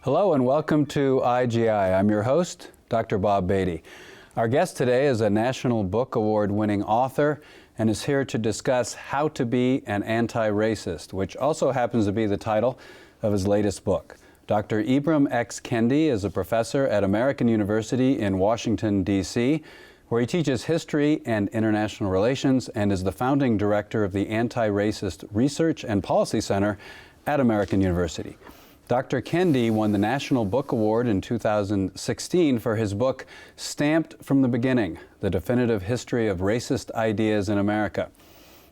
Hello and welcome to IGI. I'm your host, Dr. Bob Beatty. Our guest today is a National Book Award winning author and is here to discuss How to Be an Anti-Racist, which also happens to be the title of his latest book. Dr. Ibram X. Kendi is a professor at American University in Washington, D.C., where he teaches history and international relations and is the founding director of the Anti-Racist Research and Policy Center at American University. Dr. Kendi won the National Book Award in 2016 for his book, Stamped from the Beginning, The Definitive History of Racist Ideas in America.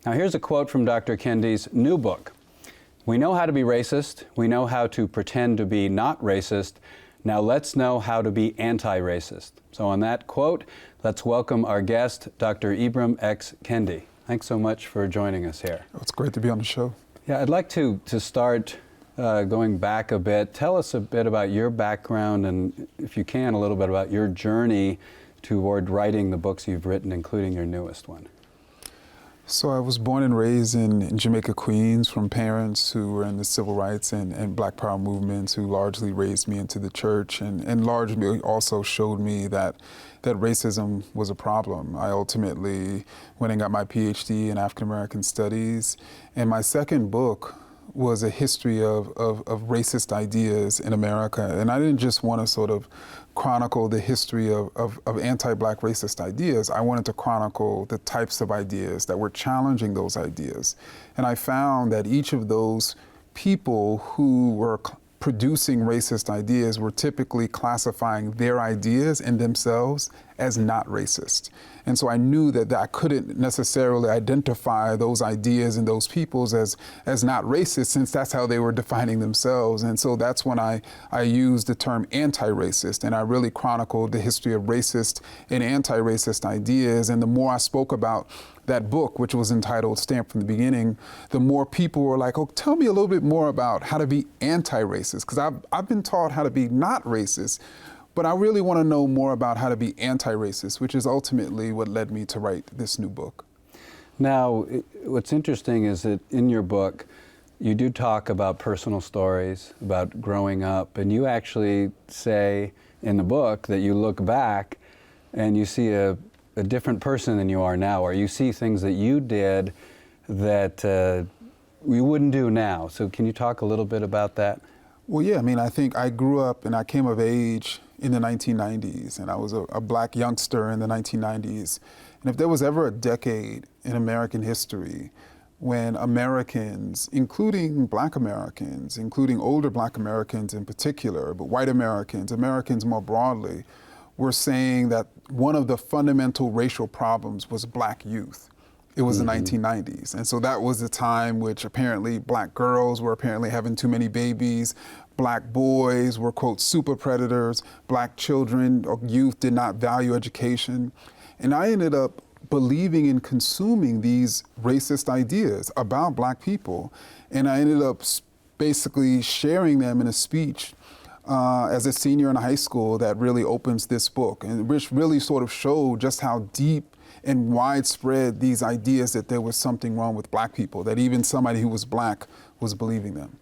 Now here's a quote from Dr. Kendi's new book. "We know how to be racist. We know how to pretend to be not racist. Now let's know how to be anti-racist." So on that quote, let's welcome our guest, Dr. Ibram X. Kendi. Thanks so much for joining us here. It's great to be on the show. Yeah, I'd like to start going back a bit. Tell us a bit about your background and, if you can, a little bit about your journey toward writing the books you've written, including your newest one. So I was born and raised in Jamaica, Queens, from parents who were in the civil rights and Black Power movements, who largely raised me into the church and largely also showed me that racism was a problem. I ultimately went and got my PhD in African American Studies, and my second book was a history of racist ideas in America. And I didn't just want to sort of chronicle the history of anti-Black racist ideas. I wanted to chronicle the types of ideas that were challenging those ideas. And I found that each of those people who were producing racist ideas were typically classifying their ideas and themselves as not racist. And so I knew that I couldn't necessarily identify those ideas and those peoples as not racist, since that's how they were defining themselves. And so that's when I used the term anti-racist, and I really chronicled the history of racist and anti-racist ideas. And the more I spoke about that book, which was entitled Stamped from the Beginning, the more people were like, oh, tell me a little bit more about how to be anti-racist, because I've been taught how to be not racist, but I really want to know more about how to be anti-racist, which is ultimately what led me to write this new book. Now, what's interesting is that in your book, you do talk about personal stories, about growing up, and you actually say in the book that you look back and you see a different person than you are now, or you see things that you did that we wouldn't do now. So can you talk a little bit about that? Well, yeah, I mean, I think I grew up and I came of age in the 1990s, and I was a Black youngster in the 1990s. And if there was ever a decade in American history when Americans, including Black Americans, including older Black Americans in particular, but white Americans, Americans more broadly, were saying that one of the fundamental racial problems was Black youth. It was the 1990s. And so that was the time which apparently Black girls were apparently having too many babies. Black boys were, quote, super predators. Black children or youth did not value education. And I ended up believing and consuming these racist ideas about Black people. And I ended up basically sharing them in a speech as a senior in high school that really opens this book, and which really sort of showed just how deep and widespread these ideas that there was something wrong with Black people, that even somebody who was Black was believing them.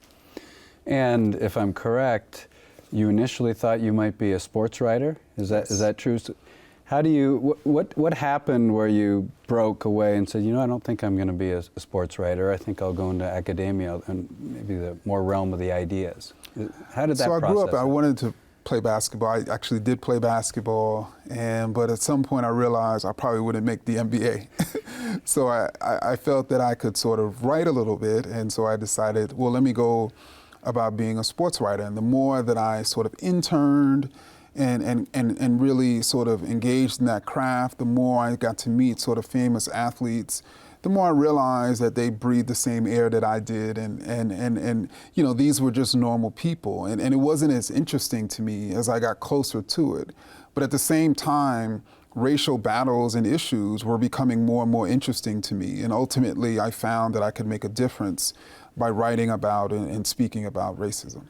And if I'm correct, you initially thought you might be a sports writer. Is that true? So how do you, what happened where you broke away and said, you know, I don't think I'm going to be a sports writer. I think I'll go into academia and maybe the more realm of the ideas. How did that process? So I grew up, I wanted to play basketball. I actually did play basketball, but at some point I realized I probably wouldn't make the NBA. So I felt that I could sort of write a little bit, and so I decided, well, let me go about being a sports writer. And the more that I sort of interned and really sort of engaged in that craft, the more I got to meet sort of famous athletes, the more I realized that they breathed the same air that I did, and you know, these were just normal people, and it wasn't as interesting to me as I got closer to it. But at the same time, racial battles and issues were becoming more and more interesting to me, and ultimately I found that I could make a difference by writing about and speaking about racism.